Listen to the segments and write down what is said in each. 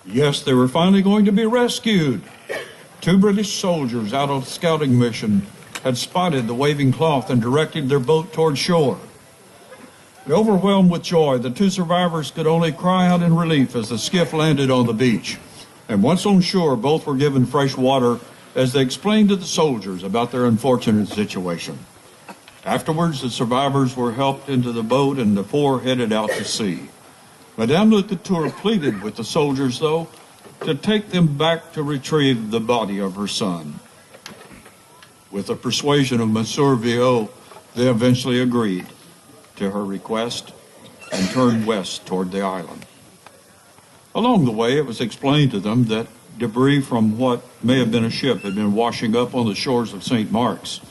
Yes, they were finally going to be rescued. Two British soldiers out on a scouting mission had spotted the waving cloth and directed their boat toward shore. Overwhelmed with joy, the two survivors could only cry out in relief as the skiff landed on the beach. And once on shore, both were given fresh water as they explained to the soldiers about their unfortunate situation. Afterwards, the survivors were helped into the boat and the four headed out to sea. Madame Lecouture pleaded with the soldiers, though, to take them back to retrieve the body of her son. With the persuasion of Monsieur Viau, they eventually agreed to her request and turned west toward the island. Along the way, it was explained to them that debris from what may have been a ship had been washing up on the shores of St. Mark's,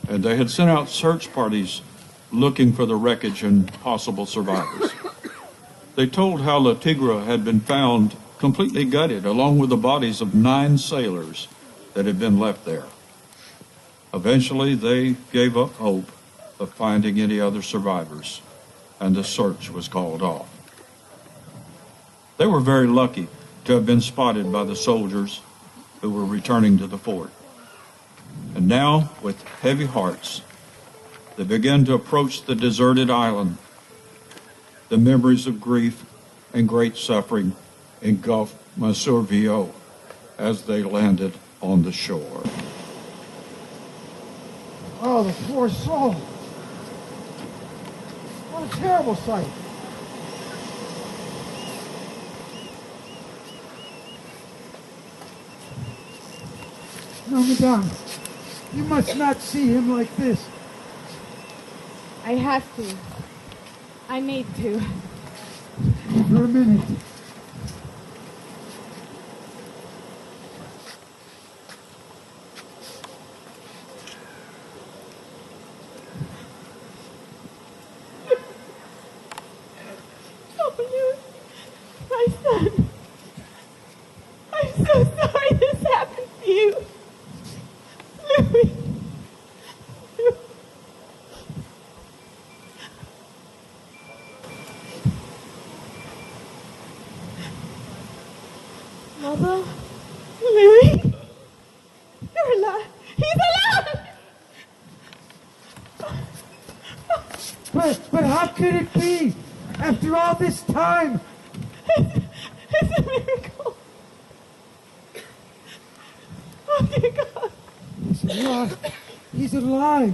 and they had sent out search parties looking for the wreckage and possible survivors. They told how Le Tigre had been found completely gutted, along with the bodies of 9 sailors that had been left there. Eventually, they gave up hope of finding any other survivors, and the search was called off. They were very lucky to have been spotted by the soldiers who were returning to the fort. And now, with heavy hearts, they began to approach the deserted island. The memories of grief and great suffering engulfed Monsieur Viau as they landed on the shore. Oh, the poor soul. What a terrible sight. No, madame, you must not see him like this. I have to. I need to. For a minute. Oh, Louis, my son. I'm so sorry this happened to you. Louis. Mother? Louis? You're alive. He's alive! But how could it be? After all this time? It's a miracle. Oh, dear God. He's alive. He's alive.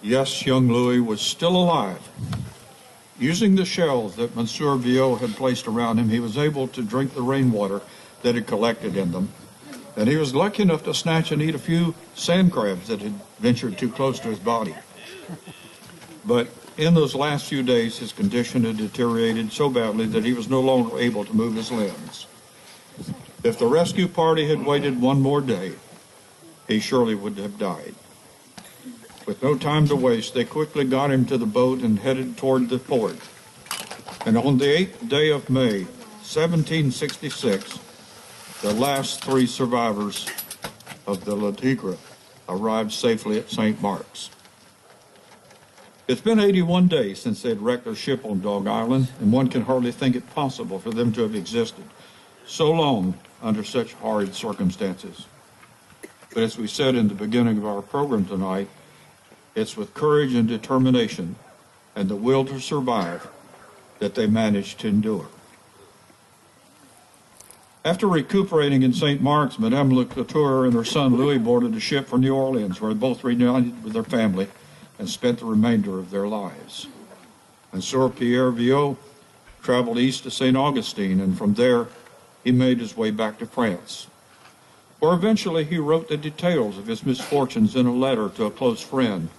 Yes, young Louis was still alive. Using the shells that Monsieur Viau had placed around him, he was able to drink the rainwater that had collected in them. And he was lucky enough to snatch and eat a few sand crabs that had ventured too close to his body. But in those last few days, his condition had deteriorated so badly that he was no longer able to move his limbs. If the rescue party had waited one more day, he surely would have died. With no time to waste, they quickly got him to the boat and headed toward the fort. And on the 8th day of May, 1766, the last 3 survivors of the Le Tigre arrived safely at St. Mark's. It's been 81 days since they had wrecked their ship on Dog Island, and one can hardly think it possible for them to have existed so long under such horrid circumstances. But as we said in the beginning of our program tonight, it's with courage and determination and the will to survive that they managed to endure. After recuperating in St. Mark's, Madame Lecouture and her son Louis boarded a ship for New Orleans, where they both reunited with their family and spent the remainder of their lives. And Monsieur Pierre Viau traveled east to St. Augustine, and from there he made his way back to France, where eventually he wrote the details of his misfortunes in a letter to a close friend.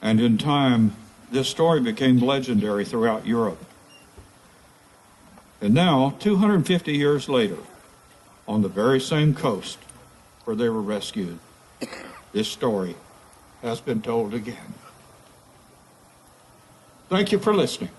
And in time, this story became legendary throughout Europe. And now, 250 years later, on the very same coast where they were rescued, this story has been told again. Thank you for listening.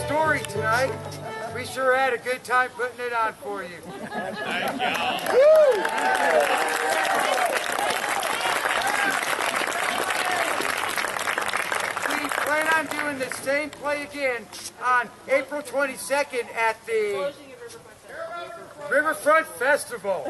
story tonight. We sure had a good time putting it on for you. Thank y'all. We plan on doing the same play again on April 22nd at the Riverfront Festival.